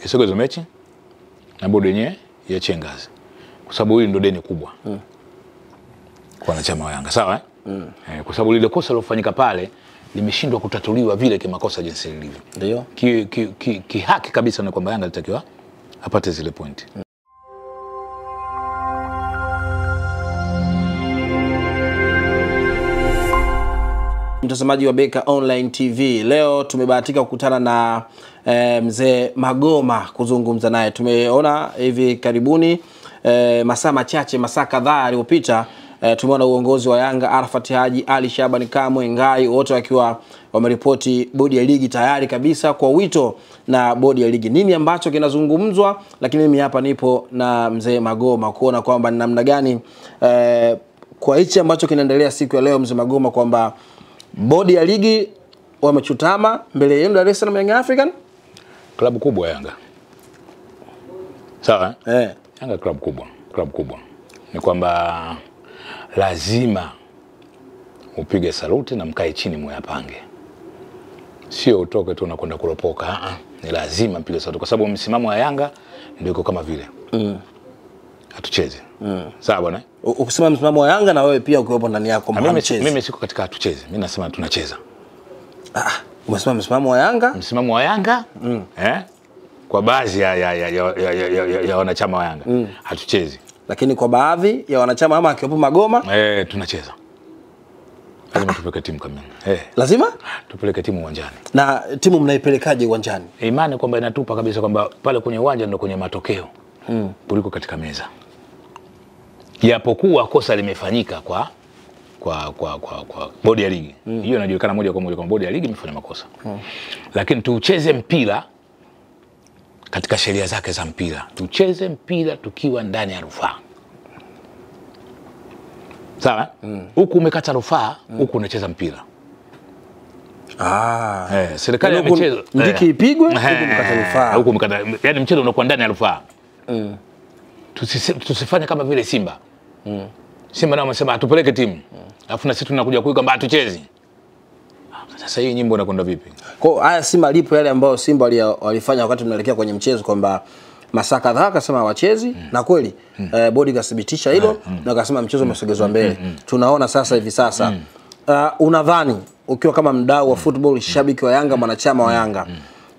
Isogezo mechi na bodi yenyewe iachie ngazi. Kwa sababu hili ndio deni kubwa. Kwa wanachama wa Yanga, sawa kwa sababu lile kosa lilofanyika pale limeshindwa kutatuliwa vile kimakosa jinsi lilivyo. Ndio. Haki kabisa na kwamba Yanga alitakiwa apate zile pointi. Mtazamaji wa Beka Online TV, leo tumebahatika kukutana na mzee Magoma kuzungumza naye. Tumeona hivi karibuni masaa machache, masaa kadhaa yaliyopita, tumeona uongozi wa Yanga, Arafat Haji, Ali Shabani Kamwe, Ngai, wote wakiwa wameripoti bodi ya ligi tayari kabisa kwa wito na bodi ya ligi. Nini ambacho kinazungumzwa? Lakini mimi hapa nipo na mzee Magoma kuona kwamba ni namna gani kwa hichi ambacho kinaendelea siku ya leo, mzee Magoma, kwamba bodi ya ligi wamechutama mbele yenu Dar es Salaam Young African, klabu kubwa Yanga. Sawa? Yanga klabu kubwa. Ni kwamba lazima upige saluti na mkae chini muyapange. Sio utoke tu unakwenda kuropoka. Ni lazima mpige saluti kwa sababu msimamo wa Yanga ndio iko kama vile. Hatucheze. Sawa bwana? Ukisema msimamo wa Yanga na wewe pia ukiwepo ndani yako mcheze. Mimi siko katika hatucheze. Mimi nasema tunacheza. Umesema msimamo wa Yanga? Msimamo wa Yanga? Kwa baadhi ya wanachama wa Yanga hatuchezi. Lakini kwa baadhi ya wanachama ama akiwepo Magoma tunacheza. Lazima tupeleke timu kamili. Lazima tupeleke timu uwanjani. Na timu mnaipelekaje uwanjani? Imani kwamba inatupa kabisa kwamba pale kwenye uwanja ndio kwenye matokeo kuliko katika meza. Japokuwa kosa limefanyika kwa bodi ya ligi. Hiyo inajulikana moja kwa moja kwa bodi ya ligi imefanya makosa. Lakini tucheze mpira katika sheria zake za mpira. Tucheze mpira tukiwa ndani ya rufaa. Sawa? Huku umekata rufaa, huku unacheza mpira. Serikali ya michezo ndiki ipigwe, huku umekata rufaa. Huku umekata, yani mchezo unakuwa ndani ya rufaa. Tusifanye kama vile Simba. Simba nao wamesema atupeleke timu. Alafu na sisi tunakuja kuiga kwamba hatuchezi. Sasa hii nyimbo inakwenda vipi? Kwa haya si malipo yale ambayo Simba walifanya wakati tunaelekea kwenye mchezo kwamba masaa kadhaa akasema hawachezi na kweli bodi kathibitisha hilo na akasema mchezo umesogezwa mbele. Tunaona sasa hivi sasa unadhani ukiwa kama mdau wa football, shabiki wa Yanga, mwanachama wa Yanga,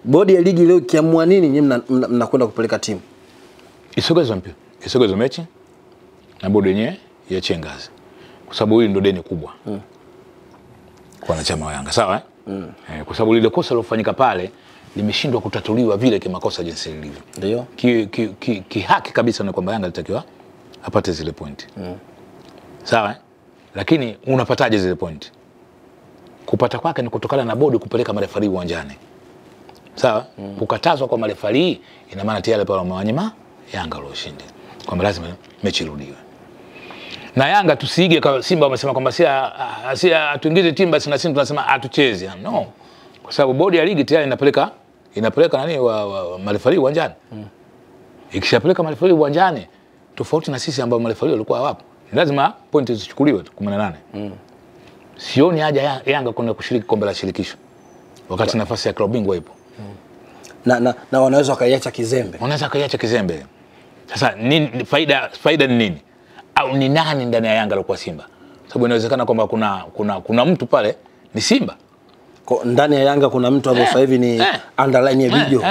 bodi ya ligi leo kiamua nini nyinyi mnakwenda kupeleka timu? Isogezo mechi na bodi yenyewe iachie ngazi. Kwa sababu hili ndio deni kubwa. Kwa wanachama wa Yanga, sawa kwa sababu lile kosa lilofanyika pale limeshindwa kutatuliwa vile kimakosa jinsi lilivyo. Ndio. Haki kabisa na kwamba Yanga alitakiwa apate zile pointi. Sawa? Lakini unapataje zile pointi? Kupata kwake ni kutokana na bodi kupeleka marefari uwanjani. Sawa? Kukatazwa kwa marefari ina maana tayari pale wamewanyima Yanga ushindi. Kwamba lazima mechi irudiwe. Na Yanga tusiige kwa Simba wamesema kwamba si atuingize timu basi na sisi tunasema hatuchezi. No. Kwa sababu bodi ya ligi tayari inapeleka nani wa marefari uwanjani. Ikishapeleka marefari uwanjani tofauti na sisi ambao marefari walikuwa hawapo. Lazima pointi zichukuliwe 18. Sioni haja Yanga kwenda kushiriki kombe la shirikisho wakati nafasi ya klabu bingwa ipo. Na wanaweza wakaiacha kizembe. Wanaweza wakaiacha kizembe. Sasa nini faida ni nini? Au ni nani ndani ya Yanga alikuwa Simba? Sababu inawezekana kwamba kuna mtu pale ni Simba. Kwa ndani ya Yanga kuna mtu ambaye sasa hivi ni underline ya video.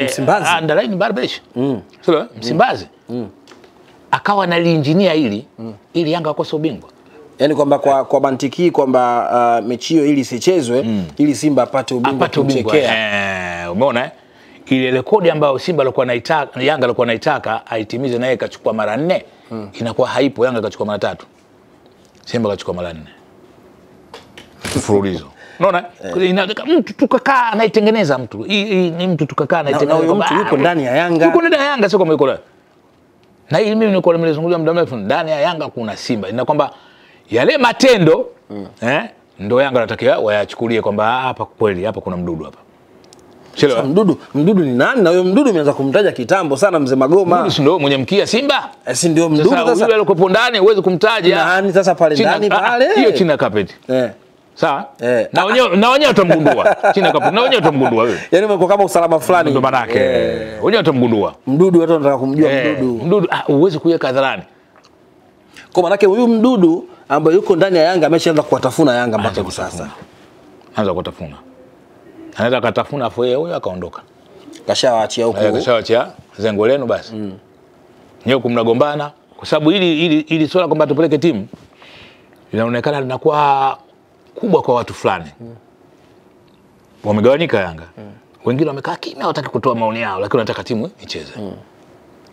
Msimbazi. Underline Barbesh. Sio Msimbazi. Akawa na engineer ili Yanga akose ubingwa. Yaani kwamba kwa mantiki kwamba mechi hiyo ili isichezwe ili Simba apate ubingwa kumchekea. Umeona ile rekodi ambayo Simba alikuwa anaitaka, Yanga alikuwa anaitaka aitimize, naye kachukua mara 4, inakuwa haipo. Yanga kachukua mara 3, Simba kachukua mara 4 mfululizo. Unaona mtu tukakaa anaitengeneza mtu ni mtu tukakaa anaitengeneza kwamba yuko ndani ya Yanga, yuko ndani ya Yanga, sio kama yuko la. Na hili mimi nilikuwa nimezungumzia muda mrefu, ndani ya Yanga kuna Simba, ina kwamba yale matendo ndio Yanga anatakiwa wayachukulie kwamba hapa kweli hapa kuna mdudu hapa. Sasa mdudu ni nani? Na huyo mdudu umeanza kumtaja kitambo sana mzee Magoma. Mdudu ndio mwenye mkia Simba? Si ndio mdudu sasa. Sasa yule alikopo ndani huwezi kumtaja. Nani sasa pale ndani pale? Hiyo chini ya carpet. Sawa? Na wenyewe utamgundua. Chini kapu. Na wenyewe utamgundua wewe. Yaani umekuwa kama usalama fulani. Ndio maana yake. Wenyewe utamgundua. Mdudu watu wanataka kumjua mdudu. Mdudu huwezi kuweka hadharani. Kwa maana yake huyu mdudu ambaye yuko ndani ya Yanga ameshaanza kuwatafuna Yanga mpaka sasa. Anza kuwatafuna. Anaweza akatafuna afu yeye huyo akaondoka. Kashawaachia huko. Kashawaachia zengo lenu basi. Nyewe kumnagombana kwa sababu ili swala kwamba tupeleke timu inaonekana linakuwa kubwa kwa watu fulani. Wamegawanyika Yanga. Wengine wamekaa kimya hawataki kutoa maoni yao lakini wanataka timu icheze.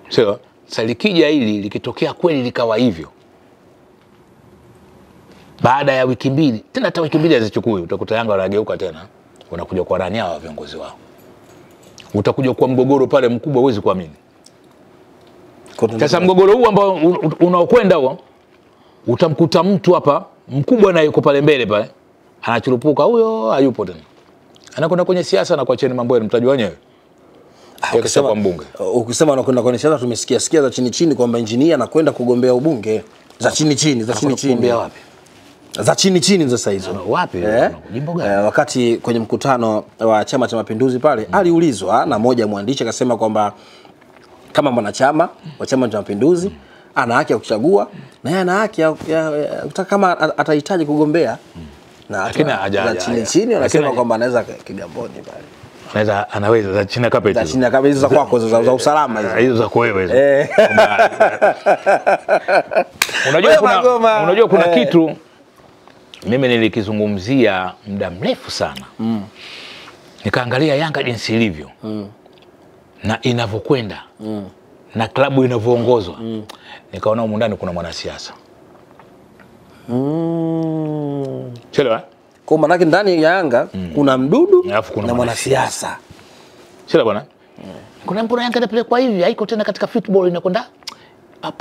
Sio? Sasa likija hili likitokea kweli likawa hivyo. Baada ya wiki mbili, tena hata wiki mbili hazichukui, utakuta Yanga wanageuka tena. Wanakuja kwa rani hao viongozi wao. Utakuja kwa mgogoro pale mkubwa huwezi kuamini. Sasa mgogoro huu ambao unaokwenda huo utamkuta mtu hapa mkubwa na yuko pale mbele pale anachurupuka huyo hayupo tena. Anakwenda kwenye siasa na kuacheni mambo yenu mtajua wenyewe. Ukisema mbunge. Ukisema anakwenda kwenye siasa tumesikia za chini kwamba engineer anakwenda kugombea ubunge. Za chini. Kugombea wapi? Za chini sasa hizo. Wapi? Jimbo gani? Wakati kwenye mkutano wa Chama cha Mapinduzi pale aliulizwa na mmoja mwandishi akasema kwamba kama mwanachama wa Chama cha Mapinduzi ana haki ya kuchagua na yeye ana haki ya kama atahitaji kugombea. Na lakini chini anasema kwamba anaweza Kigamboni pale. Anaweza za chini kapeti. Za chini kapeti za kwako za usalama hizo. Hizo za kwewe hizo. Unajua kuna kitu mimi nilikizungumzia muda mrefu sana. Nikaangalia Yanga jinsi ilivyo. Na inavyokwenda. Na klabu inavyoongozwa. Nikaona huko ndani kuna mwanasiasa. Chelewa. Kwa maana yake ndani ya Yanga kuna mdudu na mwanasiasa. Chelewa bwana. Kuna mbona Yanga inapelekwa hivi haiko tena katika football inakwenda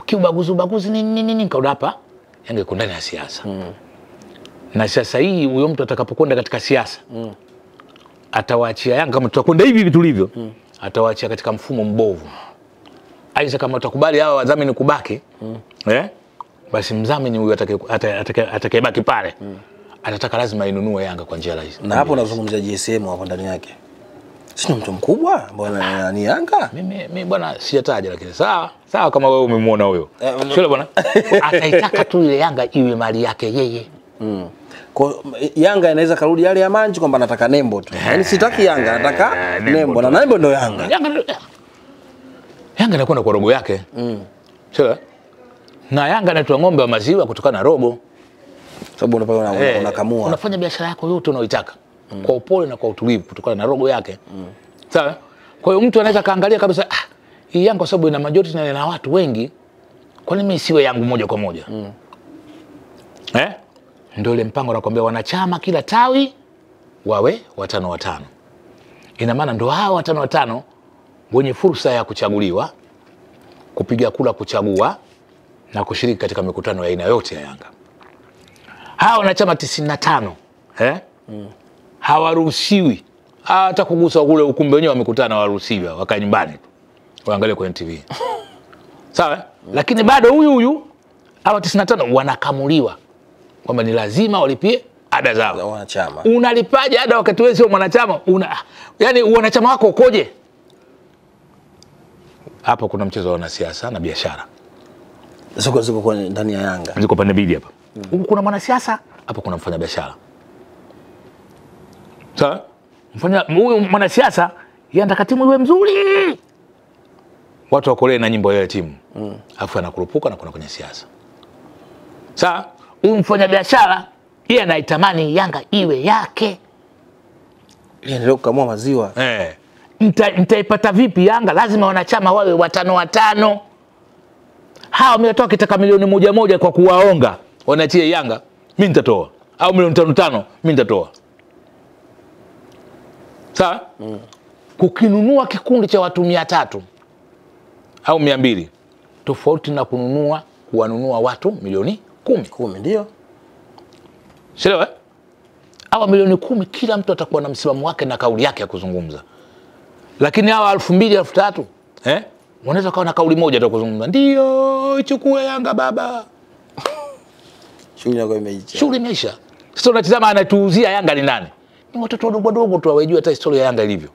kiubaguzi nini kaona hapa Yanga iko ndani ya siasa. Na sasa hii huyo mtu atakapokwenda katika siasa atawaachia Yanga kama tutakwenda hivi tulivyo atawaachia katika mfumo mbovu. Aisa kama utakubali hawa wadhamini kubaki basi mdhamini huyu atakayebaki pale atataka lazima inunue Yanga kwa njia rahisi. Na hapo unazungumzia GSM hapo ndani yake. Sio mtu mkubwa bwana ni Yanga. Mimi bwana sijataja lakini sawa kama wewe umemwona huyo. Sio bwana. Ataitaka tu ile Yanga iwe mali yake yeye. Kwa Yanga inaweza karudi yale ya Manji kwamba nataka nembo tu. Yaani sitaki Yanga, nataka nembo na nembo ndio Yanga. Yanga inakuwa na kwa rogo yake. Sio? Na Yanga inatoa ng'ombe wa maziwa kutokana na robo. Sababu unakamua. Unafanya biashara yako yote unaoitaka kwa upole na kwa utulivu kutokana na rogo yake. Sawa? Kwa hiyo mtu anaweza kaangalia kabisa hii Yanga kwa sababu ina majority na ina watu wengi. Kwa nini mimi siwe yangu moja kwa moja? Ndio ile mpango nakwambia wanachama kila tawi wawe 5. Ina maana ndio hao 5 wenye fursa ya kuchaguliwa, kupiga kura kuchagua na kushiriki katika mikutano ya aina yote ya Yanga. Hao wanachama 95 hawaruhusiwi hata kugusa kule ukumbi wenyewe wa mikutano, hawaruhusiwi wakae nyumbani waangalie kwenye TV. Sawa? Lakini bado huyu hawa 95 wanakamuliwa kwamba ni lazima walipie ada zao. Wanachama. Unalipaje ada wakati wewe sio mwanachama? Yaani wanachama wako ukoje? Hapo kuna mchezo wa wanasiasa na biashara. Ziko kwa ndani ya Yanga. Ziko pande mbili hapa. Huko kuna mwanasiasa, hapo kuna mfanya biashara. Sawa? Huyu mwanasiasa yeye anataka timu iwe mzuri. Watu wakolee na nyimbo ya timu. Alafu anakurupuka na kuna kwenye siasa. Sawa? Huyu mfanya biashara yeye anaitamani Yanga iwe yake. Yeye ndio kukamua maziwa. Nitaipata vipi Yanga? Lazima wanachama wawe 5. Hao wametoa kitaka milioni 1 kwa kuwaonga wanatia Yanga, mimi nitatoa. Au milioni 5 mimi nitatoa. Sawa? Kukinunua kikundi cha watu 300 au 200 tofauti na kuwanunua watu milioni 10 ndio. Sielewa? Hawa milioni 10 kila mtu atakuwa na msimamo wake na kauli yake ya kuzungumza. Lakini hawa 2000 3000 wanaweza kawa na kauli moja tu kuzungumza. Ndio, ichukue Yanga baba. Shughuli yako imeisha. Shughuli imeisha. Sasa unatizama anatuuzia Yanga ni nani? Ni watoto wadogo tu hawajui hata historia ya Yanga ilivyo.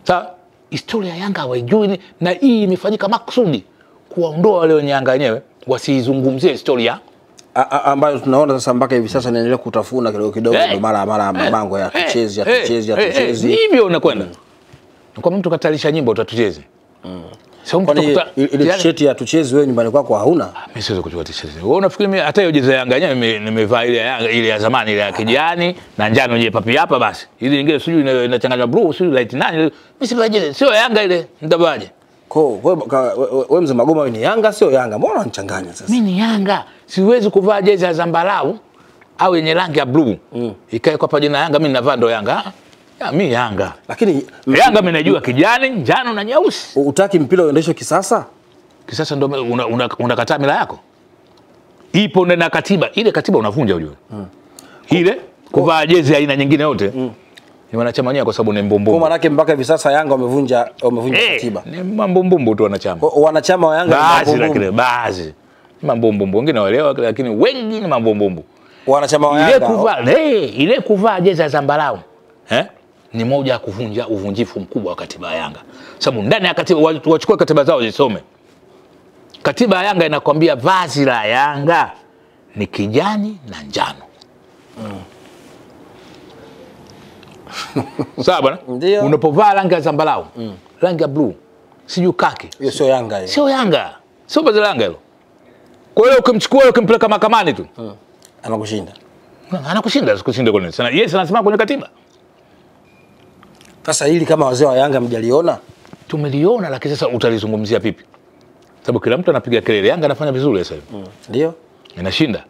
Sawa? Historia ya Yanga hawajui, na hii imefanyika makusudi kuwaondoa wale wenye Yanga wenyewe wasizungumzie historia ambayo tunaona sasa mpaka hivi sasa inaendelea kutafuna kidogo kidogo, ndio mara mabango ya tuchezi hivyo unakwenda. Kwa mtu katalisha nyimbo utatucheze. Sio mtu ile t-shirt ya tuchezi wewe nyumbani kwako hauna? Mimi siwezi kuchukua t-shirt. Wewe unafikiri mimi hata hiyo jezi ya Yanga yenyewe nimevaa ile ya zamani ile ya kijani na njano yenye papi hapa basi. Ile nyingine sijui inachanganywa blue sijui light nani. Mimi sivaa jezi, sio Yanga ile, nitabaje? Wewe mzee Magoma wewe ni Yanga sio Yanga? Mbona unanichanganya sasa? Mimi ni Yanga. Siwezi kuvaa jezi ya zambarau au yenye rangi ya blue. Ikae kwa jina Yanga, mimi ninavaa ndo Yanga. Mimi Yanga. Lakini Yanga mimi najua kijani, njano na nyeusi. Utaki mpira uendeshwe kisasa? Kisasa ndo unakataa mila yako? Ipo na katiba. Ile katiba unavunja ujue. Ile kuvaa jezi aina nyingine yote. Ni wanachama wenyewe kwa sababu ni mbombombo. Kwa maana yake mpaka hivi sasa Yanga wamevunja katiba. Ni mbombombo tu wanachama. Wanachama wa Yanga ni mbombombo. Baadhi. Ni mbombombo. Wengine waelewa lakini wengi ni mbombombo. Wanachama wa Yanga. Ile kuvaa jezi ya zambarau. Ni moja ya kuvunja uvunjifu mkubwa wa katiba ya Yanga. Sababu ndani ya katiba wachukue katiba zao zisome. Katiba ya Yanga inakwambia vazi la Yanga ni kijani na njano. Sawa bwana? Unapovaa rangi ya zambarau, rangi ya blue, siju kaki. Hiyo sio Yanga hiyo. Sio Yanga. Sio vazi la Yanga hilo. Kwa hiyo ukimchukua ukimpeleka mahakamani tu, anakushinda. Anakushinda, sikushinda kwa nini? Sana yeye anasema kwenye katiba. Sasa hili kama wazee wa Yanga mjaliona? Tumeliona, lakini sasa utalizungumzia vipi? Sababu kila mtu anapiga kelele, Yanga anafanya vizuri sasa hivi. Ndio. Inashinda.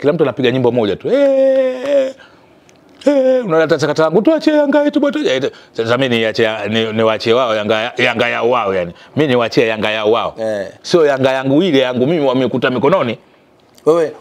Kila mtu anapiga nyimbo moja tu. Unaleta sakata langu tuache Yanga yetu bwana. Sasa mimi niwaachie wao Yanga yao wao yani. Mimi niwaachie Yanga yao wao. Sio Yanga yangu ile yangu mimi wamekuta mikononi. Wewe